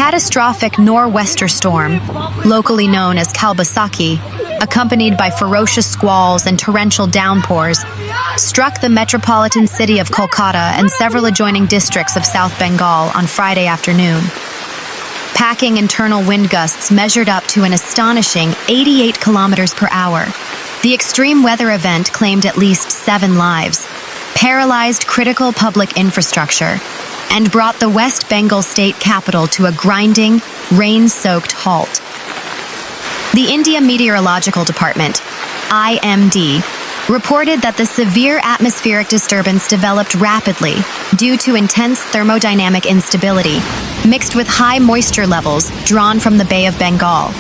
catastrophic nor'wester storm, locally known as Kalbaisakhi, accompanied by ferocious squalls and torrential downpours, struck the metropolitan city of Kolkata and several adjoining districts of South Bengal on Friday afternoon. Packing internal wind gusts measured up to an astonishing 88 kilometers per hour. The extreme weather event claimed at least 7 lives, paralyzed critical public infrastructure, and brought the West Bengal state capital to a grinding, rain-soaked halt. The India Meteorological Department, IMD, reported that the severe atmospheric disturbance developed rapidly due to intense thermodynamic instability, mixed with high moisture levels drawn from the Bay of Bengal.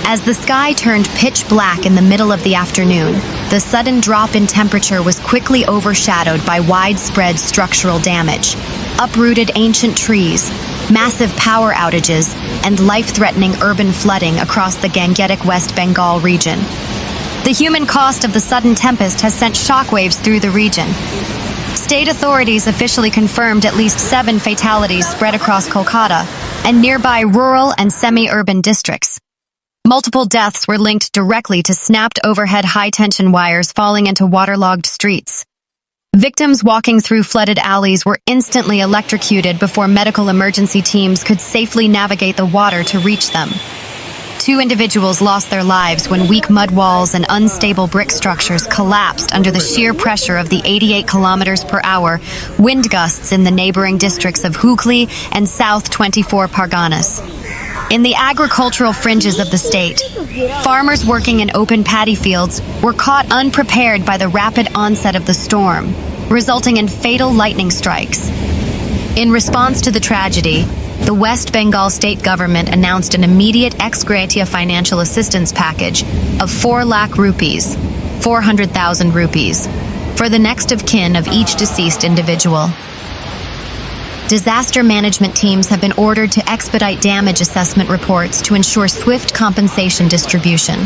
As the sky turned pitch black in the middle of the afternoon, the sudden drop in temperature was quickly overshadowed by widespread structural damage, uprooted ancient trees, massive power outages, and life-threatening urban flooding across the Gangetic West Bengal region. The human cost of the sudden tempest has sent shockwaves through the region. State authorities officially confirmed at least 7 fatalities spread across Kolkata and nearby rural and semi-urban districts. Multiple deaths were linked directly to snapped overhead high-tension wires falling into waterlogged streets. Victims walking through flooded alleys were instantly electrocuted before medical emergency teams could safely navigate the water to reach them. 2 individuals lost their lives when weak mud walls and unstable brick structures collapsed under the sheer pressure of the 88 kilometers per hour wind gusts in the neighboring districts of Hooghly and South 24 Parganas. In the agricultural fringes of the state, farmers working in open paddy fields were caught unprepared by the rapid onset of the storm, resulting in fatal lightning strikes. In response to the tragedy, the West Bengal state government announced an immediate ex gratia financial assistance package of 4 lakh rupees, 400,000 rupees, for the next of kin of each deceased individual. Disaster management teams have been ordered to expedite damage assessment reports to ensure swift compensation distribution.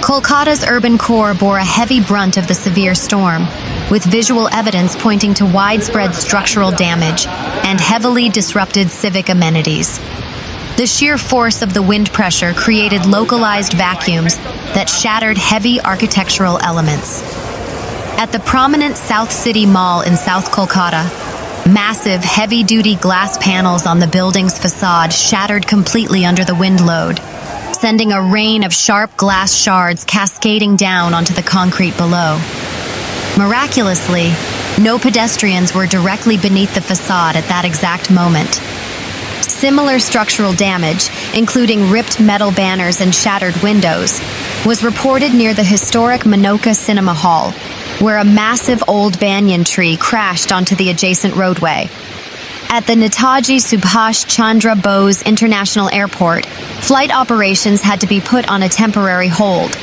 Kolkata's urban core bore a heavy brunt of the severe storm, with visual evidence pointing to widespread structural damage and heavily disrupted civic amenities. The sheer force of the wind pressure created localized vacuums that shattered heavy architectural elements. At the prominent South City Mall in South Kolkata, massive, heavy-duty glass panels on the building's facade shattered completely under the wind load, sending a rain of sharp glass shards cascading down onto the concrete below. Miraculously, no pedestrians were directly beneath the facade at that exact moment. Similar structural damage, including ripped metal banners and shattered windows, was reported near the historic Manoka Cinema Hall, where a massive old banyan tree crashed onto the adjacent roadway. At the Netaji Subhash Chandra Bose International Airport, flight operations had to be put on a temporary hold.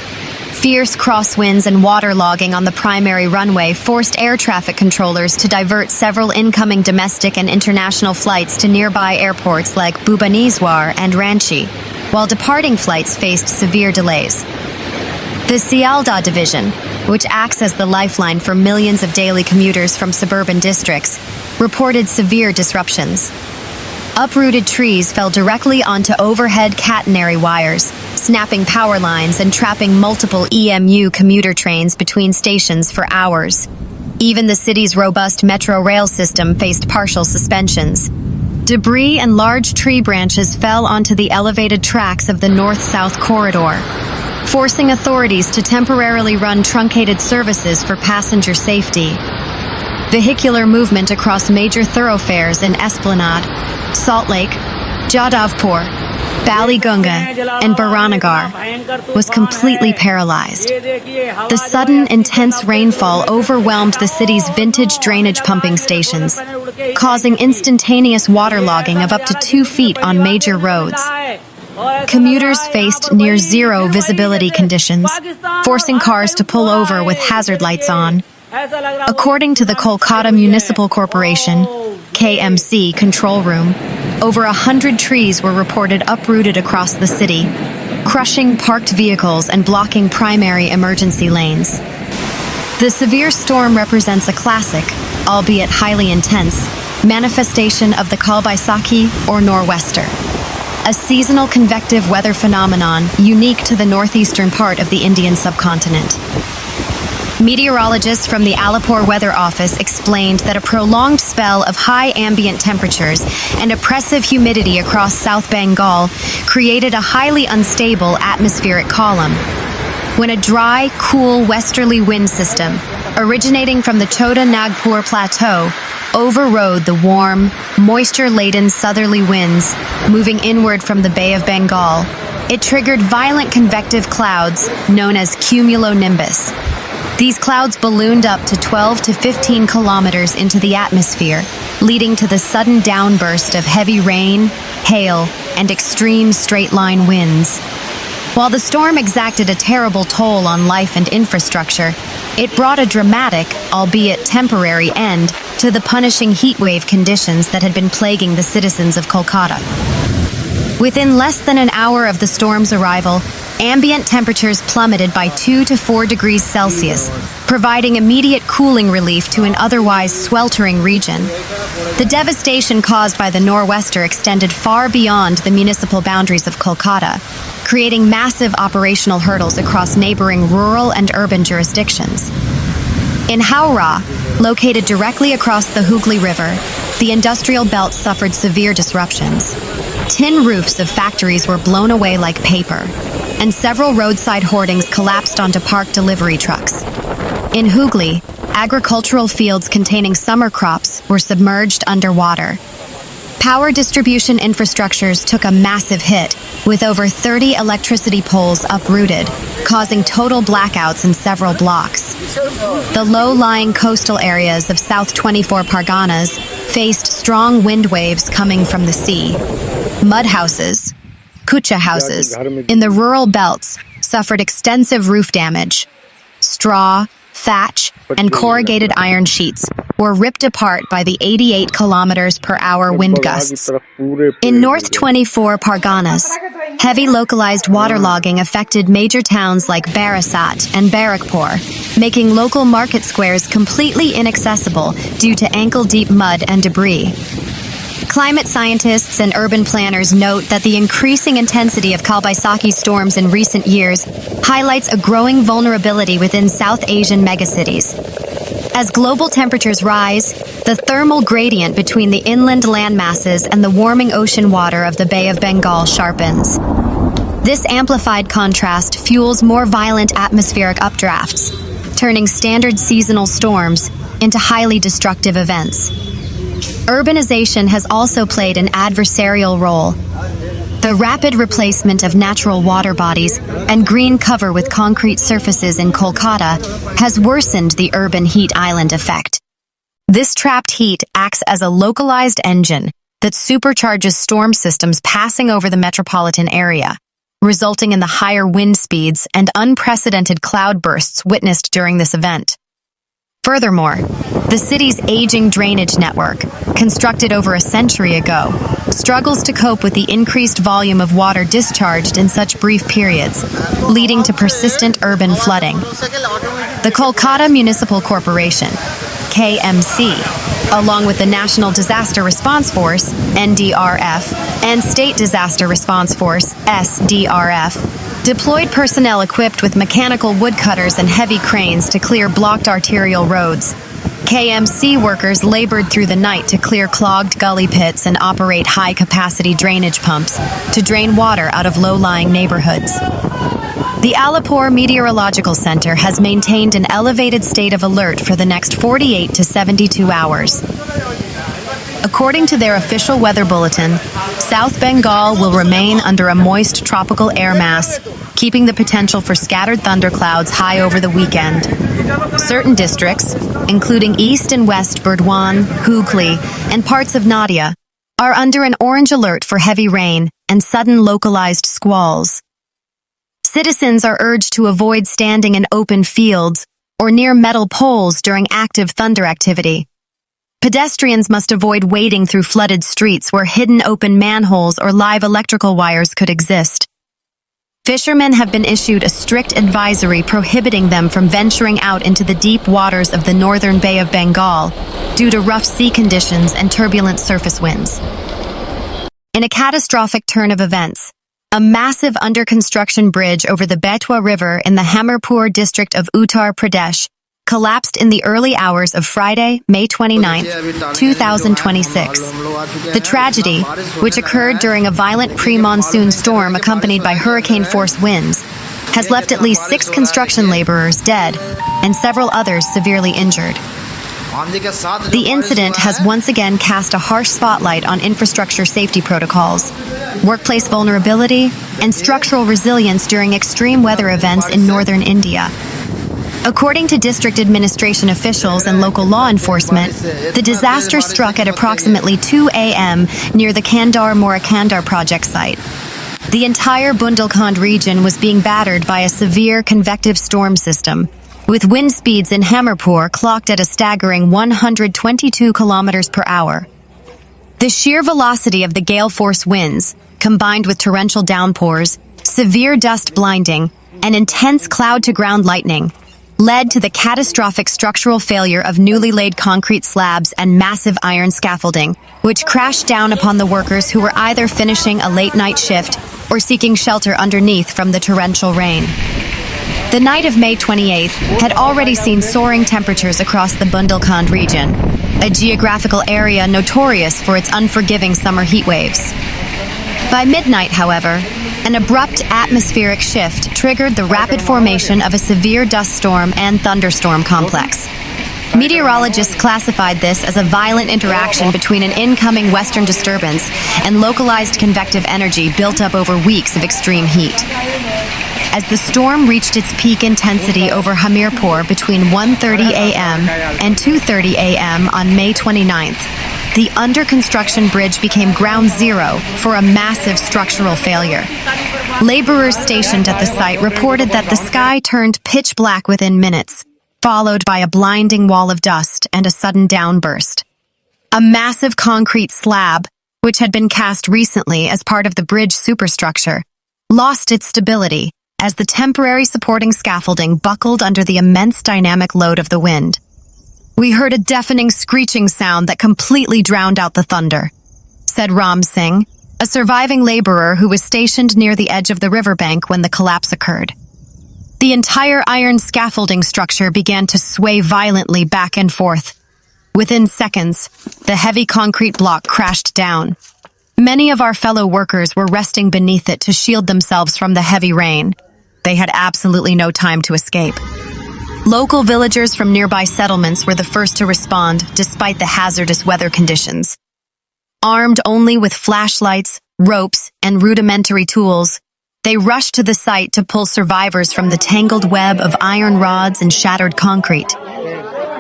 Fierce crosswinds and waterlogging on the primary runway forced air traffic controllers to divert several incoming domestic and international flights to nearby airports like Bhubaneswar and Ranchi, while departing flights faced severe delays. The Sealdah Division, which acts as the lifeline for millions of daily commuters from suburban districts, reported severe disruptions. Uprooted trees fell directly onto overhead catenary wires, snapping power lines and trapping multiple EMU commuter trains between stations for hours. Even the city's robust metro rail system faced partial suspensions. Debris and large tree branches fell onto the elevated tracks of the north-south corridor, forcing authorities to temporarily run truncated services for passenger safety. Vehicular movement across major thoroughfares in Esplanade, Salt Lake, Jadavpur, Baligunga, and Baranagar was completely paralyzed. The sudden, intense rainfall overwhelmed the city's vintage drainage pumping stations, causing instantaneous waterlogging of up to 2 feet on major roads. Commuters faced near-zero visibility conditions, forcing cars to pull over with hazard lights on. According to the Kolkata Municipal Corporation, KMC control room, over 100 trees were reported uprooted across the city, crushing parked vehicles and blocking primary emergency lanes. The severe storm represents a classic, albeit highly intense, manifestation of the Kalbaisakhi or nor'wester, a seasonal convective weather phenomenon unique to the northeastern part of the Indian subcontinent. Meteorologists from the Hamirpur Weather Office explained that a prolonged spell of high ambient temperatures and oppressive humidity across South Bengal created a highly unstable atmospheric column. When a dry, cool westerly wind system, originating from the Chota Nagpur Plateau, overrode the warm, moisture-laden southerly winds moving inward from the Bay of Bengal, it triggered violent convective clouds known as cumulonimbus. These clouds ballooned up to 12 to 15 kilometers into the atmosphere, leading to the sudden downburst of heavy rain, hail, and extreme straight-line winds. While the storm exacted a terrible toll on life and infrastructure, it brought a dramatic, albeit temporary, end to the punishing heatwave conditions that had been plaguing the citizens of Kolkata. Within less than an hour of the storm's arrival, ambient temperatures plummeted by 2 to 4 degrees Celsius, providing immediate cooling relief to an otherwise sweltering region. The devastation caused by the nor'wester extended far beyond the municipal boundaries of Kolkata, creating massive operational hurdles across neighboring rural and urban jurisdictions. In Howrah, located directly across the Hooghly River, the industrial belt suffered severe disruptions. Tin roofs of factories were blown away like paper, and several roadside hoardings collapsed onto parked delivery trucks. In Hooghly, agricultural fields containing summer crops were submerged underwater. Power distribution infrastructures took a massive hit, with over 30 electricity poles uprooted, causing total blackouts in several blocks. The low-lying coastal areas of South 24 Parganas faced strong wind waves coming from the sea. Mud houses, kucha houses, in the rural belts suffered extensive roof damage. Straw, thatch, and corrugated iron sheets were ripped apart by the 88 kilometers per hour wind gusts. In North 24 Parganas, heavy localized waterlogging affected major towns like Barasat and Barrackpur, making local market squares completely inaccessible due to ankle-deep mud and debris. Climate scientists and urban planners note that the increasing intensity of Kalbaisakhi storms in recent years highlights a growing vulnerability within South Asian megacities. As global temperatures rise, the thermal gradient between the inland landmasses and the warming ocean water of the Bay of Bengal sharpens. This amplified contrast fuels more violent atmospheric updrafts, turning standard seasonal storms into highly destructive events. Urbanization has also played an adversarial role. The rapid replacement of natural water bodies and green cover with concrete surfaces in Kolkata has worsened the urban heat island effect. This trapped heat acts as a localized engine that supercharges storm systems passing over the metropolitan area, resulting in the higher wind speeds and unprecedented cloud bursts witnessed during this event. Furthermore, the city's aging drainage network, constructed over a century ago, struggles to cope with the increased volume of water discharged in such brief periods, leading to persistent urban flooding. The Kolkata Municipal Corporation, KMC, along with the National Disaster Response Force, NDRF, and State Disaster Response Force, SDRF, deployed personnel equipped with mechanical woodcutters and heavy cranes to clear blocked arterial roads. KMC workers labored through the night to clear clogged gully pits and operate high-capacity drainage pumps to drain water out of low-lying neighborhoods. The Hamirpur Meteorological Center has maintained an elevated state of alert for the next 48 to 72 hours. According to their official weather bulletin, South Bengal will remain under a moist tropical air mass, keeping the potential for scattered thunderclouds high over the weekend. Certain districts, including East and West Burdwan, Hooghly, and parts of Nadia, are under an orange alert for heavy rain and sudden localized squalls. Citizens are urged to avoid standing in open fields or near metal poles during active thunder activity. Pedestrians must avoid wading through flooded streets where hidden open manholes or live electrical wires could exist. Fishermen have been issued a strict advisory prohibiting them from venturing out into the deep waters of the northern Bay of Bengal due to rough sea conditions and turbulent surface winds. In a catastrophic turn of events, a massive under-construction bridge over the Betwa River in the Hamirpur district of Uttar Pradesh collapsed in the early hours of Friday, May 29, 2026. The tragedy, which occurred during a violent pre-monsoon storm accompanied by hurricane-force winds, has left at least 6 construction laborers dead and several others severely injured. The incident has once again cast a harsh spotlight on infrastructure safety protocols, workplace vulnerability, and structural resilience during extreme weather events in northern India. According to district administration officials and local law enforcement, the disaster struck at approximately 2 a.m. near the Kandar-Morakandar project site. The entire Bundelkhand region was being battered by a severe convective storm system, with wind speeds in Hamirpur clocked at a staggering 122 kilometers per hour. The sheer velocity of the gale-force winds, combined with torrential downpours, severe dust blinding, and intense cloud-to-ground lightning, led to the catastrophic structural failure of newly laid concrete slabs and massive iron scaffolding, which crashed down upon the workers who were either finishing a late-night shift or seeking shelter underneath from the torrential rain. The night of May 28th had already seen soaring temperatures across the Bundelkhand region, a geographical area notorious for its unforgiving summer heat waves. By midnight, however, an abrupt atmospheric shift triggered the rapid formation of a severe dust storm and thunderstorm complex. Meteorologists classified this as a violent interaction between an incoming western disturbance and localized convective energy built up over weeks of extreme heat. As the storm reached its peak intensity over Hamirpur between 1:30 a.m. and 2:30 a.m. on May 29th, the under-construction bridge became ground zero for a massive structural failure. Laborers stationed at the site reported that the sky turned pitch black within minutes, followed by a blinding wall of dust and a sudden downburst. A massive concrete slab, which had been cast recently as part of the bridge superstructure, lost its stability as the temporary supporting scaffolding buckled under the immense dynamic load of the wind. "We heard a deafening screeching sound that completely drowned out the thunder," said Ram Singh, a surviving laborer who was stationed near the edge of the riverbank when the collapse occurred. The entire iron scaffolding structure began to sway violently back and forth. Within seconds, the heavy concrete block crashed down. Many of our fellow workers were resting beneath it to shield themselves from the heavy rain. They had absolutely no time to escape. Local villagers from nearby settlements were the first to respond, despite the hazardous weather conditions. Armed only with flashlights, ropes, and rudimentary tools, they rushed to the site to pull survivors from the tangled web of iron rods and shattered concrete.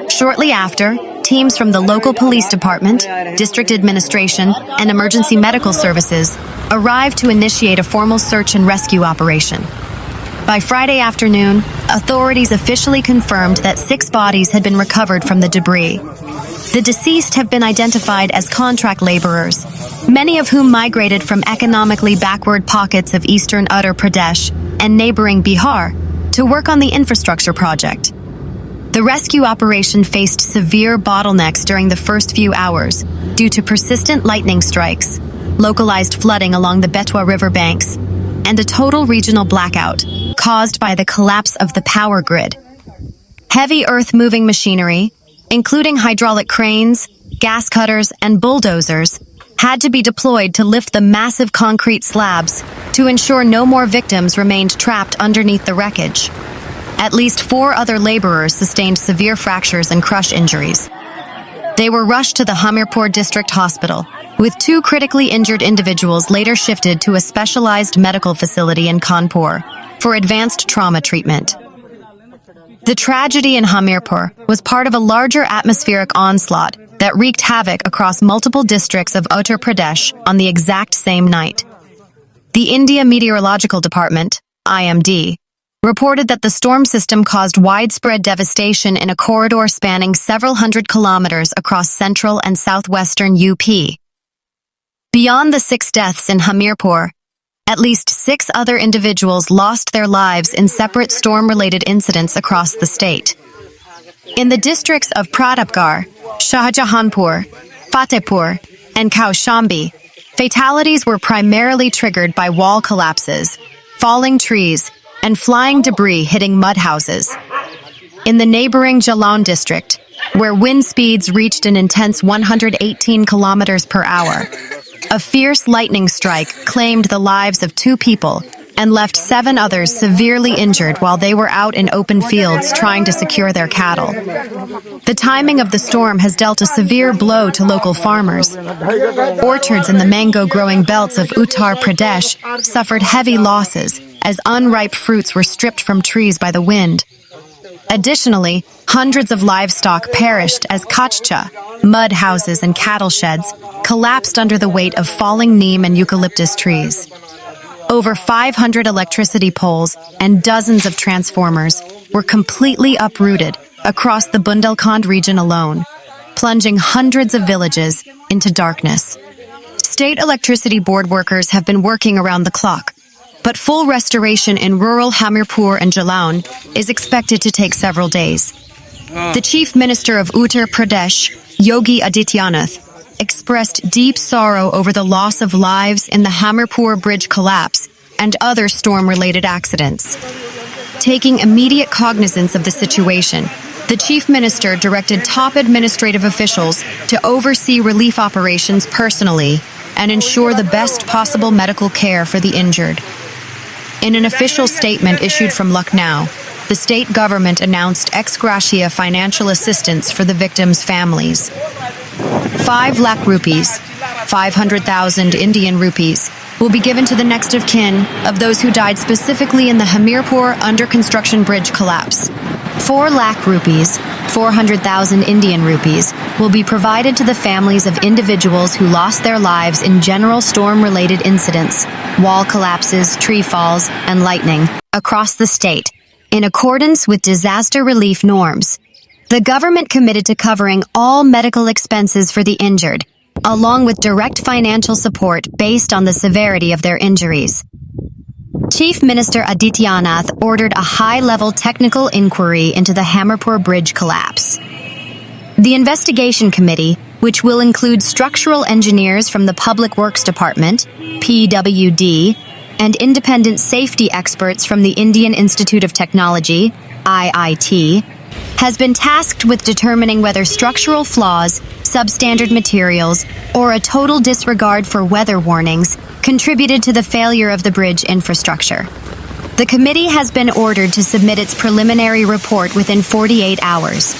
Shortly after, teams from the local police department, district administration, and emergency medical services arrived to initiate a formal search and rescue operation. By Friday afternoon, authorities officially confirmed that 6 bodies had been recovered from the debris. The deceased have been identified as contract laborers, many of whom migrated from economically backward pockets of eastern Uttar Pradesh and neighboring Bihar to work on the infrastructure project. The rescue operation faced severe bottlenecks during the first few hours due to persistent lightning strikes, localized flooding along the Betwa River banks, and a total regional blackout caused by the collapse of the power grid. Heavy earth-moving machinery, including hydraulic cranes, gas cutters, and bulldozers, had to be deployed to lift the massive concrete slabs to ensure no more victims remained trapped underneath the wreckage. At least 4 other laborers sustained severe fractures and crush injuries. They were rushed to the Hamirpur District Hospital, with 2 critically injured individuals later shifted to a specialized medical facility in Kanpur for advanced trauma treatment. The tragedy in Hamirpur was part of a larger atmospheric onslaught that wreaked havoc across multiple districts of Uttar Pradesh on the exact same night. The India Meteorological Department, IMD, reported that the storm system caused widespread devastation in a corridor spanning several hundred kilometers across central and southwestern UP. Beyond the 6 deaths in Hamirpur, At least 6 other individuals lost their lives in separate storm-related incidents across the state. In the districts of Pratapgarh, Shahjahanpur, Fatehpur, and Kaushambi, fatalities were primarily triggered by wall collapses, falling trees, and flying debris hitting mud houses. In the neighboring Jalan district, where wind speeds reached an intense 118 kilometers per hour, a fierce lightning strike claimed the lives of 2 people and left 7 others severely injured while they were out in open fields trying to secure their cattle. The timing of the storm has dealt a severe blow to local farmers. Orchards in the mango-growing belts of Uttar Pradesh suffered heavy losses as unripe fruits were stripped from trees by the wind. Additionally, hundreds of livestock perished as kachcha, mud houses and cattle sheds, collapsed under the weight of falling neem and eucalyptus trees. Over 500 electricity poles and dozens of transformers were completely uprooted across the Bundelkhand region alone, plunging hundreds of villages into darkness. State Electricity Board workers have been working around the clock, but full restoration in rural Hamirpur and Jalaun is expected to take several days. The Chief Minister of Uttar Pradesh, Yogi Adityanath, expressed deep sorrow over the loss of lives in the Hamirpur bridge collapse and other storm-related accidents. Taking immediate cognizance of the situation, the Chief Minister directed top administrative officials to oversee relief operations personally and ensure the best possible medical care for the injured. In an official statement issued from Lucknow, the state government announced ex gratia financial assistance for the victims' families. 5 lakh rupees, 500,000 Indian rupees, will be given to the next of kin of those who died specifically in the Hamirpur under-construction bridge collapse. 4 lakh rupees, 400,000 Indian rupees, will be provided to the families of individuals who lost their lives in general storm-related incidents, wall collapses, tree falls, and lightning, across the state, in accordance with disaster relief norms. The government committed to covering all medical expenses for the injured, along with direct financial support based on the severity of their injuries. Chief Minister Adityanath ordered a high-level technical inquiry into the Hamirpur bridge collapse. The investigation committee, which will include structural engineers from the Public Works Department, PWD, and independent safety experts from the Indian Institute of Technology, IIT, has been tasked with determining whether structural flaws, substandard materials, or a total disregard for weather warnings contributed to the failure of the bridge infrastructure. The committee has been ordered to submit its preliminary report within 48 hours.